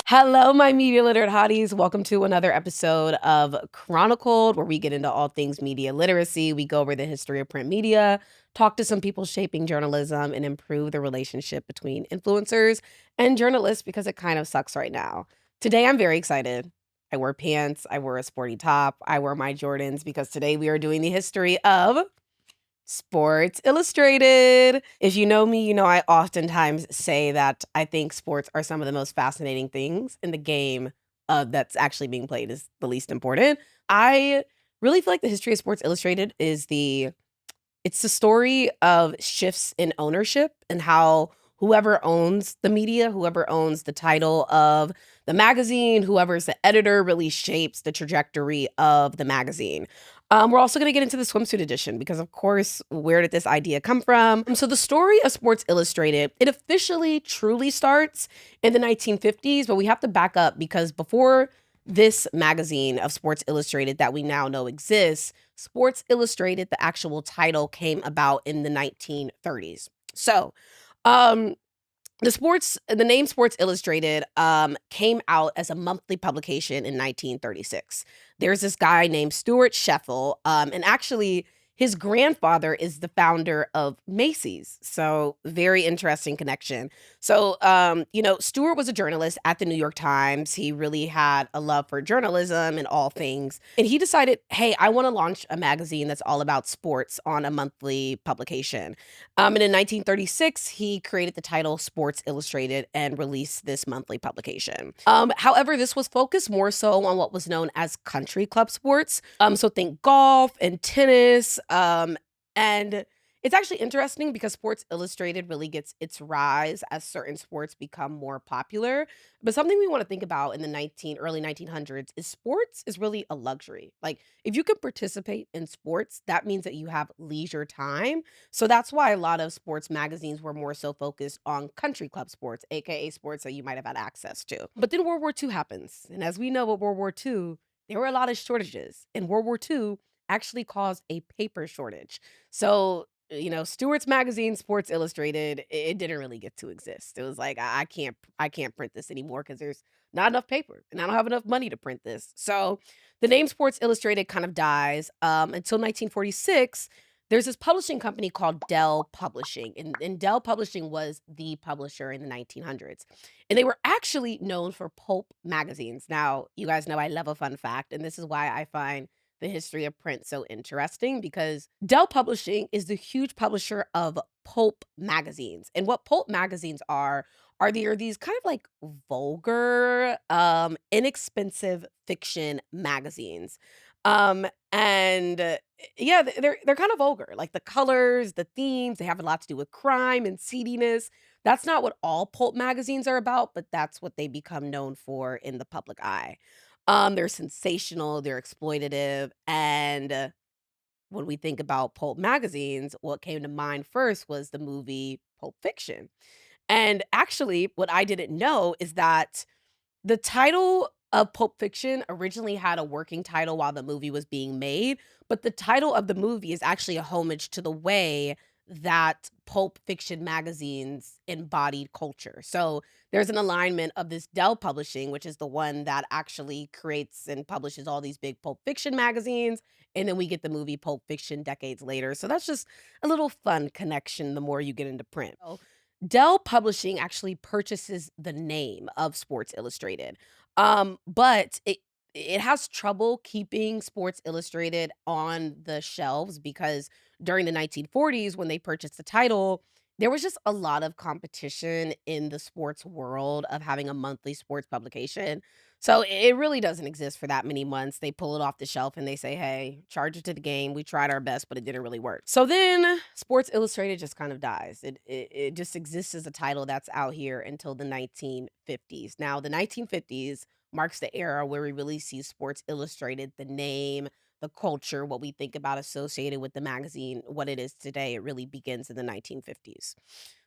Hello, my media literate hotties. Welcome to another episode of Chronicled, where we get into all things media literacy. We go over the history of print media, talk to some people shaping journalism, and improve the relationship between influencers and journalists because it kind of sucks right now. Today, I'm very excited. I wear pants, I wear a sporty top, I wear my Jordans because today we are doing the history of Sports Illustrated. If you know me, you know I oftentimes say that I think sports are some of the most fascinating things in the game that's actually being played is the least important. I really feel like the history of Sports Illustrated is it's the story of shifts in ownership and how whoever owns the media, whoever owns the title of the magazine, whoever's the editor really shapes the trajectory of the magazine. We're also going to get into the swimsuit edition because, of course, where did this idea come from? So the story of Sports Illustrated, it officially truly starts in the 1950s, but we have to back up because before this magazine of Sports Illustrated that we now know exists, Sports Illustrated, the actual title, came about in the 1930s. So, um, the name Sports Illustrated came out as a monthly publication in 1936. There's this guy named Stuart Sheffel, and actually his grandfather is the founder of Macy's. So very interesting connection. So Stuart was a journalist at the New York Times. He really had a love for journalism and all things. And he decided, hey, I want to launch a magazine that's all about sports on a monthly publication. And in 1936, he created the title Sports Illustrated and released this monthly publication. However, this was focused more so on what was known as country club sports. So think golf and tennis. And it's actually interesting because Sports Illustrated really gets its rise as certain sports become more popular. But something we want to think about in the early 1900s is sports is really a luxury. Like if you can participate in sports, that means that you have leisure time, so that's why a lot of sports magazines were more so focused on country club sports, aka sports that you might have had access to. But then World War II happens. And as we know with World War II, there were a lot of shortages. And World War II actually caused a paper shortage. So, Stewart's magazine, Sports Illustrated, it didn't really get to exist. It was like, I can't print this anymore because there's not enough paper and I don't have enough money to print this. So the name Sports Illustrated kind of dies until 1946. There's this publishing company called Dell Publishing, and Dell Publishing was the publisher in the 1900s. And they were actually known for pulp magazines. Now, you guys know I love a fun fact, and this is why I find the history of print so interesting because Dell Publishing is the huge publisher of pulp magazines. And what pulp magazines are these kind of like vulgar, inexpensive fiction magazines. And yeah, they're kind of vulgar. Like the colors, the themes, they have a lot to do with crime and seediness. That's not what all pulp magazines are about, but that's what they become known for in the public eye. They're sensational, they're exploitative, and when we think about pulp magazines, what came to mind first was the movie Pulp Fiction. And actually, what I didn't know is that the title of Pulp Fiction originally had a working title while the movie was being made, but the title of the movie is actually a homage to the way that Pulp Fiction magazines embodied culture. So there's an alignment of this Dell Publishing, which is the one that actually creates and publishes all these big Pulp Fiction magazines. And then we get the movie Pulp Fiction decades later. So that's just a little fun connection the more you get into print. Dell Publishing actually purchases the name of Sports Illustrated, but it has trouble keeping Sports Illustrated on the shelves because during the 1940s, when they purchased the title, there was just a lot of competition in the sports world of having a monthly sports publication. So it really doesn't exist for that many months. They pull it off the shelf and they say, hey, charge it to the game. We tried our best, but it didn't really work. So then Sports Illustrated just kind of dies. It just exists as a title that's out here until the 1950s. Now, the 1950s marks the era where we really see Sports Illustrated, the name, the culture, what we think about associated with the magazine, what it is today. It really begins in the 1950s.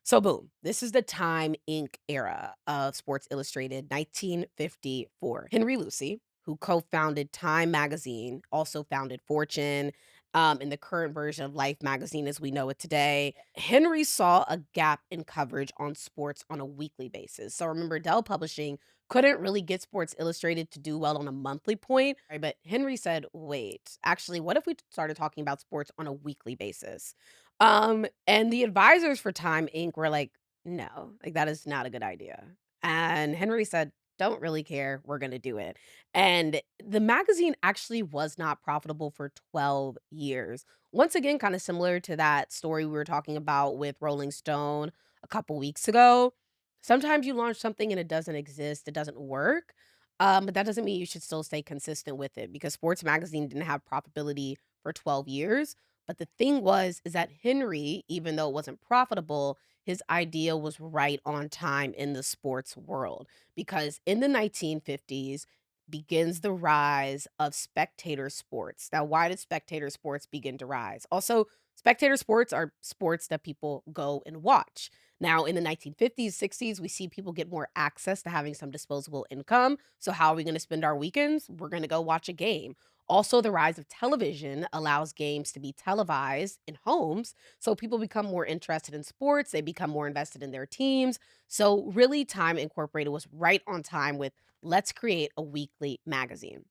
So, boom, this is the Time Inc. era of Sports Illustrated, 1954. Henry Lucy, who co founded Time magazine, also founded Fortune in the current version of Life magazine as we know it today. Henry saw a gap in coverage on sports on a weekly basis. So remember, Dell Publishing couldn't really get Sports Illustrated to do well on a monthly point, right? But Henry said, wait, actually, what if we started talking about sports on a weekly basis? And the advisors for Time Inc. were like, no, like that is not a good idea. And Henry said, don't really care. We're going to do it. And the magazine actually was not profitable for 12 years. Once again, kind of similar to that story we were talking about with Rolling Stone a couple weeks ago. Sometimes you launch something and it doesn't exist, it doesn't work. But that doesn't mean you should still stay consistent with it because Sports Magazine didn't have profitability for 12 years. But the thing was, is that Henry, even though it wasn't profitable, his idea was right on time in the sports world because in the 1950s, begins the rise of spectator sports. Now, why did spectator sports begin to rise? Also, spectator sports are sports that people go and watch. Now, in the 1950s, 60s, we see people get more access to having some disposable income. So, how are we going to spend our weekends? We're going to go watch a game. Also, the rise of television allows games to be televised in homes. So, people become more interested in sports, they become more invested in their teams. So, really, Time Incorporated was right on time with let's create a weekly magazine.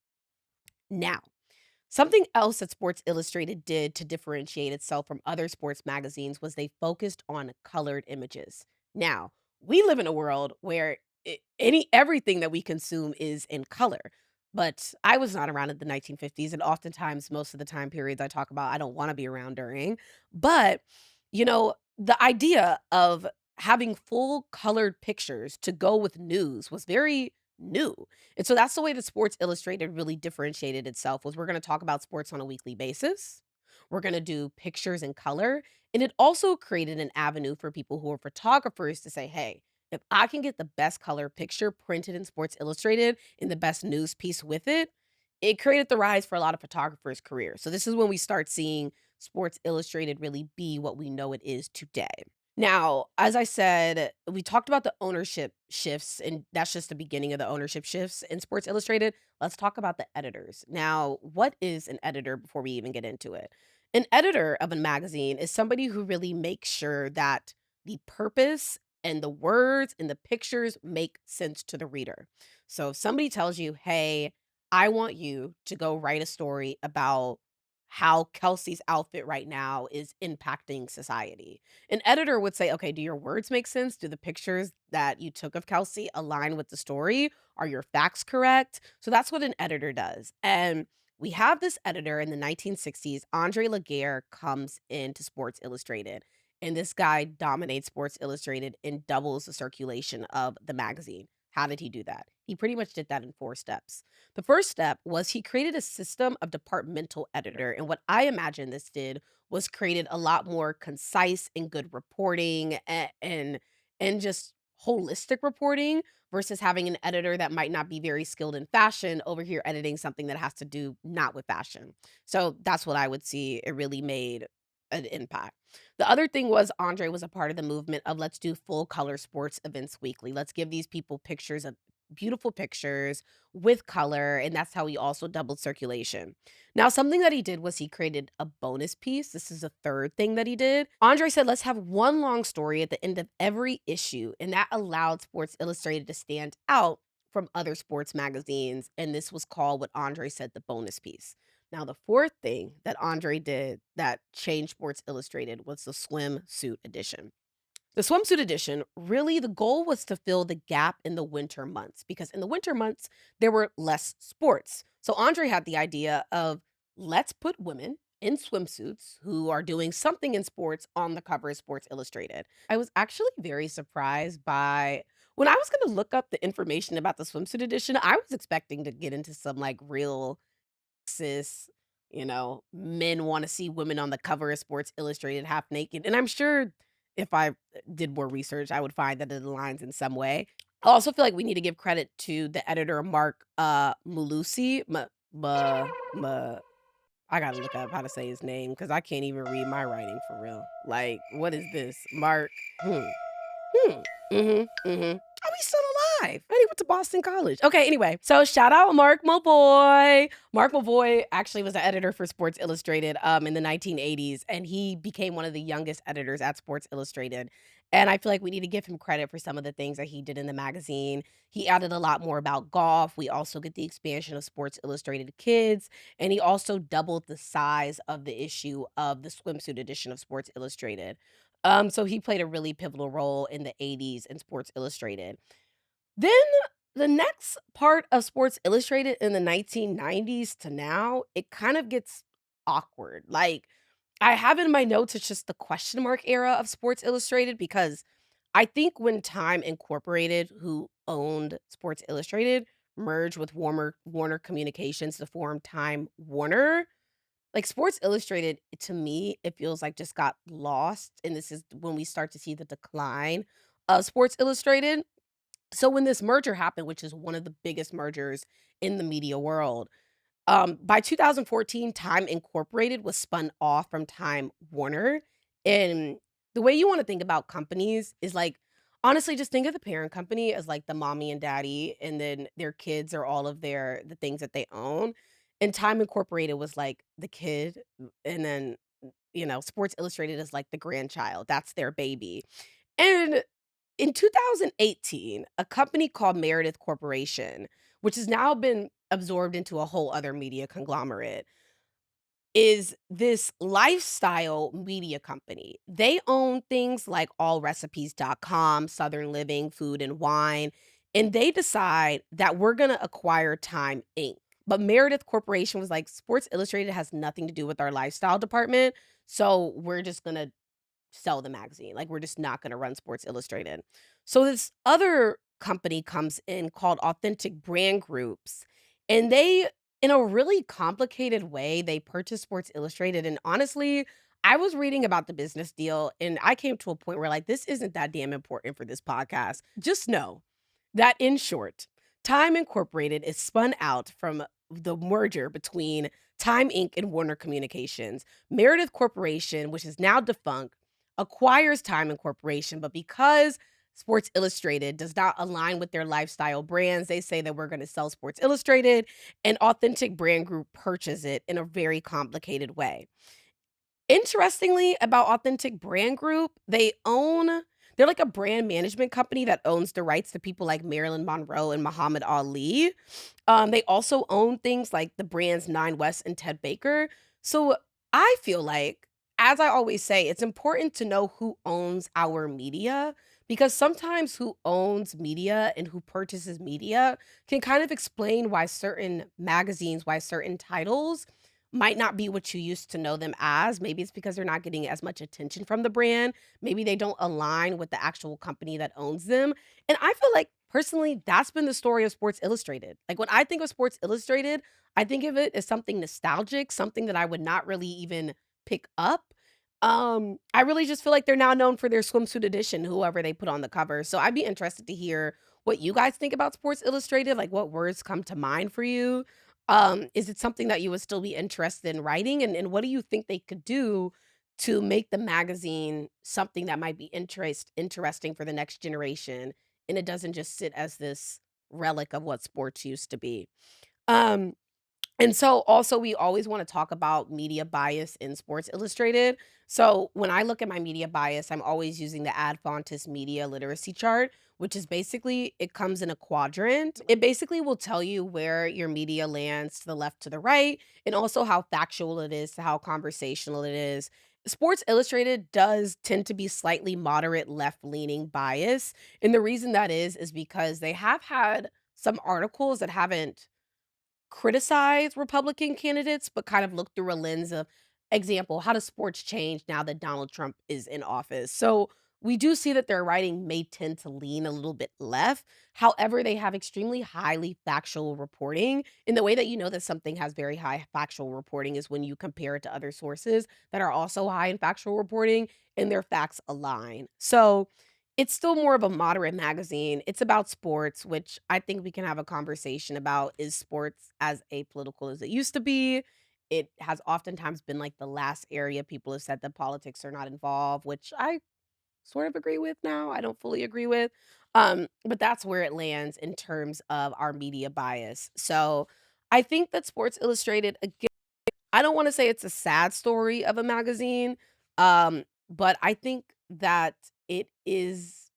Now, something else that Sports Illustrated did to differentiate itself from other sports magazines was they focused on colored images. Now, we live in a world where everything that we consume is in color. But I was not around in the 1950s, and oftentimes, most of the time periods I talk about, I don't want to be around during. But, the idea of having full colored pictures to go with news was very new. And so that's the way that Sports Illustrated really differentiated itself was we're going to talk about sports on a weekly basis. We're going to do pictures in color, and it also created an avenue for people who are photographers to say, "Hey, if I can get the best color picture printed in Sports Illustrated and the best news piece with it," it created the rise for a lot of photographers' careers. So this is when we start seeing Sports Illustrated really be what we know it is today. Now, as I said, we talked about the ownership shifts, and that's just the beginning of the ownership shifts in Sports Illustrated. Let's talk about the editors. Now, what is an editor before we even get into it? An editor of a magazine is somebody who really makes sure that the purpose and the words and the pictures make sense to the reader. So if somebody tells you, hey, I want you to go write a story about how Kelsey's outfit right now is impacting society. An editor would say, okay, do your words make sense? Do the pictures that you took of Kelsey align with the story? Are your facts correct? So that's what an editor does. And we have this editor in the 1960s, Andre Laguerre comes into Sports Illustrated. And this guy dominates Sports Illustrated and doubles the circulation of the magazine. How did he do that? He pretty much did that in four steps. The first step was he created a system of departmental editor. And what I imagine this did was created a lot more concise and good reporting and just holistic reporting versus having an editor that might not be very skilled in fashion over here editing something that has to do not with fashion. So that's what I would see it really made an impact. The other thing was Andre was a part of the movement of let's do full color sports events weekly. Let's give these people pictures of beautiful pictures with color, and that's how he also doubled circulation. Now, something that he did was he created a bonus piece. This is the third thing that he did. Andre said, let's have one long story at the end of every issue, and that allowed Sports Illustrated to stand out from other sports magazines, and this was called what Andre said the bonus piece. Now, the fourth thing that Andre did that changed Sports Illustrated was the swimsuit edition. The swimsuit edition, really, the goal was to fill the gap in the winter months because in the winter months, there were less sports. So Andre had the idea of let's put women in swimsuits who are doing something in sports on the cover of Sports Illustrated. I was actually very surprised by when I was going to look up the information about the swimsuit edition, I was expecting to get into some like real cis, men wanna see women on the cover of Sports Illustrated half naked, and I'm sure if I did more research, I would find that it aligns in some way. I also feel like we need to give credit to the editor, Mark, Mulucci, Ma Ma Ma I gotta look up how to say his name because I can't even read my writing for real. Like, what is this? Mark, hmm, mhm, mhm. Oh, he's still 5. And he went to Boston College. Okay, anyway, so shout out Mark Malboy. Mark Malboy actually was the editor for Sports Illustrated in the 1980s, and he became one of the youngest editors at Sports Illustrated. And I feel like we need to give him credit for some of the things that he did in the magazine. He added a lot more about golf. We also get the expansion of Sports Illustrated Kids, and he also doubled the size of the issue of the swimsuit edition of Sports Illustrated. So he played a really pivotal role in the 80s in Sports Illustrated. Then the next part of Sports Illustrated in the 1990s to now, it kind of gets awkward. Like, I have in my notes, it's just the question mark era of Sports Illustrated because I think when Time Incorporated, who owned Sports Illustrated, merged with Warner Communications to form Time Warner, like Sports Illustrated, to me, it feels like just got lost. And this is when we start to see the decline of Sports Illustrated. So when this merger happened, which is one of the biggest mergers in the media world, by 2014, Time Incorporated was spun off from Time Warner. And the way you want to think about companies is like, honestly, just think of the parent company as like the mommy and daddy, and then their kids are all of the things that they own. And Time Incorporated was like the kid, and then Sports Illustrated is like the grandchild. That's their baby. And in 2018, a company called Meredith Corporation, which has now been absorbed into a whole other media conglomerate, is this lifestyle media company. They own things like allrecipes.com, Southern Living, Food and Wine, and they decide that we're going to acquire Time Inc. But Meredith Corporation was like, Sports Illustrated has nothing to do with our lifestyle department. So we're just going to sell the magazine. Like, we're just not gonna run Sports Illustrated. So this other company comes in called Authentic Brand Groups, and they, in a really complicated way, they purchased Sports Illustrated. And honestly, I was reading about the business deal and I came to a point where like this isn't that damn important for this podcast. Just know that in short, Time Incorporated is spun out from the merger between Time Inc. and Warner Communications. Meredith Corporation, which is now defunct, acquires Time Incorporation, but because Sports Illustrated does not align with their lifestyle brands, they say that we're going to sell Sports Illustrated, and Authentic Brand Group purchase it in a very complicated way. Interestingly, about Authentic Brand Group, they're like a brand management company that owns the rights to people like Marilyn Monroe and Muhammad Ali. They also own things like the brands Nine West and Ted Baker. So I feel like, as I always say, it's important to know who owns our media because sometimes who owns media and who purchases media can kind of explain why certain magazines, why certain titles might not be what you used to know them as. Maybe it's because they're not getting as much attention from the brand. Maybe they don't align with the actual company that owns them. And I feel like personally, that's been the story of Sports Illustrated. Like when I think of Sports Illustrated, I think of it as something nostalgic, something that I would not really even pick up. I really just feel like they're now known for their swimsuit edition, whoever they put on the cover. So I'd be interested to hear what you guys think about Sports Illustrated, like what words come to mind for you. Is it something that you would still be interested in writing? And what do you think they could do to make the magazine something that might be interesting for the next generation, and it doesn't just sit as this relic of what sports used to be? Um, and so also we always want to talk about media bias in Sports Illustrated. So when I look at my media bias, I'm always using the Ad Fontes media literacy chart, which is basically it comes in a quadrant. It basically will tell you where your media lands to the left to the right, and also how factual it is to how conversational it is. Sports Illustrated does tend to be slightly moderate left leaning bias. And the reason that is because they have had some articles that haven't criticize Republican candidates, but kind of look through a lens of example, how does sports change now that Donald Trump is in office? So we do see that their writing may tend to lean a little bit left. However, they have extremely highly factual reporting. And the way that you know that something has very high factual reporting is when you compare it to other sources that are also high in factual reporting and their facts align. So it's still more of a moderate magazine. It's about sports, which I think we can have a conversation about. Is sports as apolitical as it used to be? It has oftentimes been like the last area people have said that politics are not involved, which I sort of agree with now. I don't fully agree with. But that's where it lands in terms of our media bias. So I think that Sports Illustrated, again, I don't wanna say it's a sad story of a magazine, but I think that it is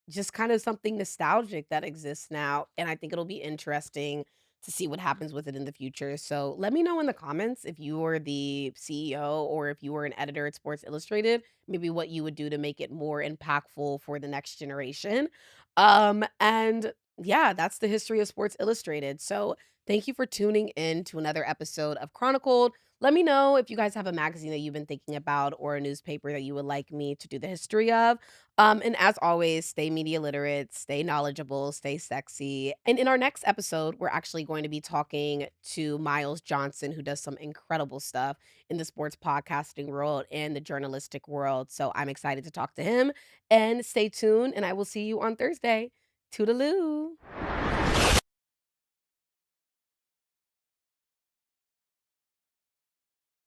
just kind of something nostalgic that exists now, and I think it'll be interesting to see what happens with it in the future. So let me know in the comments if you were the CEO or if you were an editor at Sports Illustrated, maybe what you would do to make it more impactful for the next generation. And yeah, that's the history of Sports Illustrated. So thank you for tuning in to another episode of Chronicled. Let me know if you guys have a magazine that you've been thinking about or a newspaper that you would like me to do the history of. And as always, stay media literate, stay knowledgeable, stay sexy. And in our next episode, we're actually going to be talking to Miles Johnson, who does some incredible stuff in the sports podcasting world and the journalistic world. So I'm excited to talk to him. And stay tuned, and I will see you on Thursday. Toodaloo.